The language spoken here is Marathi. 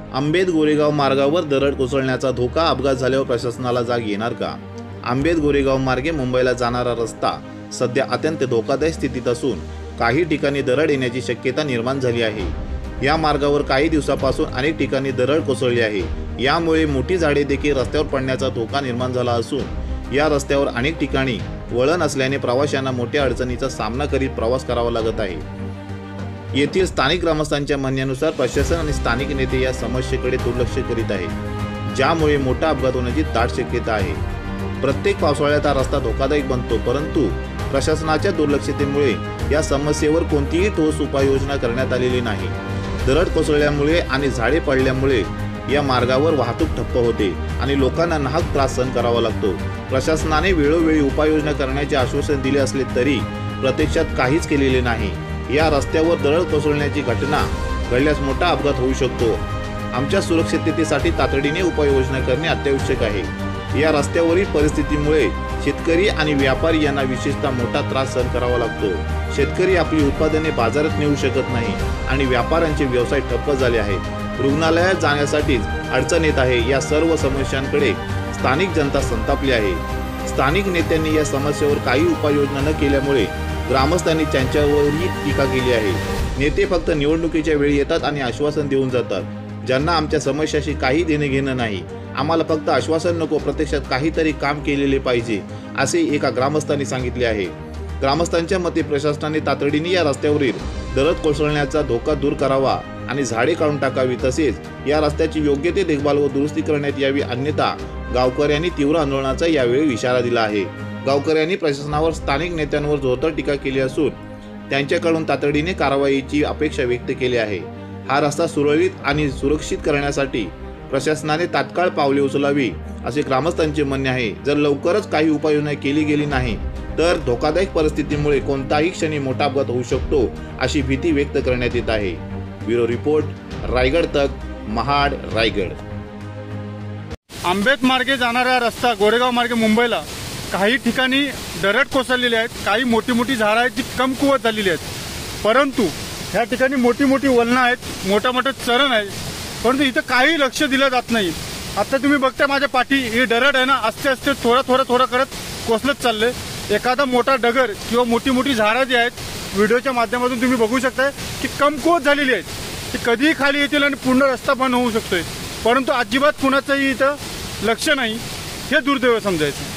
आंबेत गोरेगाव मार्गावर दरड कोसळण्याचा धोका, अपघात झाल्यावर प्रशासनाला जाग येणार का? आंबेत गोरेगाव मार्गे मुंबईला जाणारा रस्ता सध्या अत्यंत धोकादायक स्थितीत असून काही ठिकाणी दरड येण्याची शक्यता निर्माण झाली आहे। या मार्गावर काही दिवसापासून अनेक ठिकाणी दरड कोसळली आहे। यामुळे मोठी झाडे देखील रस्त्यावर पडण्याचा धोका निर्माण झाला असून या रस्त्यावर अनेक ठिकाणी वळण असल्याने प्रवाशांना मोठ्या अडचणीचा सामना करीत प्रवास करावा लागत आहे। येथील स्थानिक ग्रामस्थांच्या म्हणण्यानुसार प्रशासन आणि स्थानिक नेते या समस्येकडे दुर्लक्ष करीत आहेत, ज्यामुळे मोठा अपघात होण्याची दाट शक्यता आहे। प्रत्येक पावसाळ्यात हा रस्ता धोकादायक बनतो, परंतु प्रशासनाच्या दुर्लक्षतेमुळे या समस्येवर कोणतीही ठोस उपाययोजना करण्यात आलेली नाही। दरड कोसळल्यामुळे आणि झाडे पडल्यामुळे या मार्गावर वाहतूक ठप्प होते आणि लोकांना नाहक त्रास सहन करावा लागतो। प्रशासनाने वेळोवेळी उपाययोजना करण्याचे आश्वासन दिले असले तरी प्रत्यक्षात काहीच केलेले नाही। या रस्त्यावर दरड कोसळण्याची घटना घडल्यास मोठा अपघात होऊ शकतो। आमच्या सुरक्षिततेसाठी तातडीने उपाययोजना करणे अत्यावश्यक आहे। या रस्त्यावरील परिस्थितीमुळे शेतकरी आणि व्यापारी यांना विशेषतः मोठा त्रास सहन करावा लागतो। शेतकरी आपली उत्पादने बाजारात नेऊ शकत नाही आणि व्यापाऱ्यांचे व्यवसाय ठप्प झाले आहेत। रुग्णालयात जाण्यासाठीच अडचण येत आहे। या सर्व समस्यांकडे स्थानिक जनता संतापली आहे। स्थानिक नेत्यांनी या समस्येवर काही उपाययोजना न केल्यामुळे ग्रामस्थांनी त्यांच्यावरही टीका केली आहे। नेते फक्त निवडणुकीच्या वेळी येतात आणि आश्वासन देऊन जातात, ज्यांना आमच्या समस्याशी काही देणे घेणं नाही। आम्हाला फक्त आश्वासन नको, प्रत्यक्षात काहीतरी काम केलेले पाहिजे, असे एका ग्रामस्थांनी सांगितले आहे। ग्रामस्थांच्या मते प्रशासनाने तातडीने या रस्त्यावरील दरड कोसळण्याचा धोका दूर करावा आणि झाडे काढून टाकावी, तसेच या रस्त्याची योग्य ते देखभाल व दुरुस्ती करण्यात यावी, अन्यथा गावकऱ्यांनी तीव्र आंदोलनाचा यावेळी इशारा दिला आहे। गावकऱ्यांनी प्रशासनावर स्थानिक नेत्यांवर जोरदार टीका केली असून त्यांच्याकडून तातडीने कारवाईची अपेक्षा व्यक्त केली आहे। हा रस्ता सुरळीत आणि सुरक्षित करण्यासाठी प्रशासनाने तात्काळ पावले उचलावी, असे ग्रामस्थांचे म्हणणे आहे। जर लवकरच काही उपाययोजना केली गेली नाही तर धोकादायक परिस्थितीमुळे कोणताही क्षणी मोठा अपघात होऊ शकतो, अशी भीती व्यक्त करण्यात येत आहे। ब्युरो रिपोर्ट, रायगड तक, महाड, रायगड। आंबेत मार्गे जाणारा रस्ता गोरेगाव मार्गे मुंबईला काही ठिकाणी दरड कोसळलेली आहेत, काही मोठी मोठी झाडं आहेत जी कमकुवत झालेली आहेत, परंतु ह्या ठिकाणी मोठी मोठी वळणं आहेत, मोठा मोठा चरण आहे, परंतु इथं काही लक्ष दिलं जात नाही। आता तुम्ही बघताय माझ्या पाठी ही दरड आहे ना, आस्ते आस्ते थोडं करत कोसळत चाललंय। एखादा मोठा डगर किंवा मोठी मोठी झाडं जी आहेत व्हिडिओच्या माध्यमातून तुम्ही बघू शकताय की कमकुवत झालेली आहेत, ती कधीही खाली येतील आणि पूर्ण रस्ता बंद होऊ शकतोय, परंतु अजिबात कुणाचंही इथं लक्ष नाही। हे दुर्दैव समजायचं।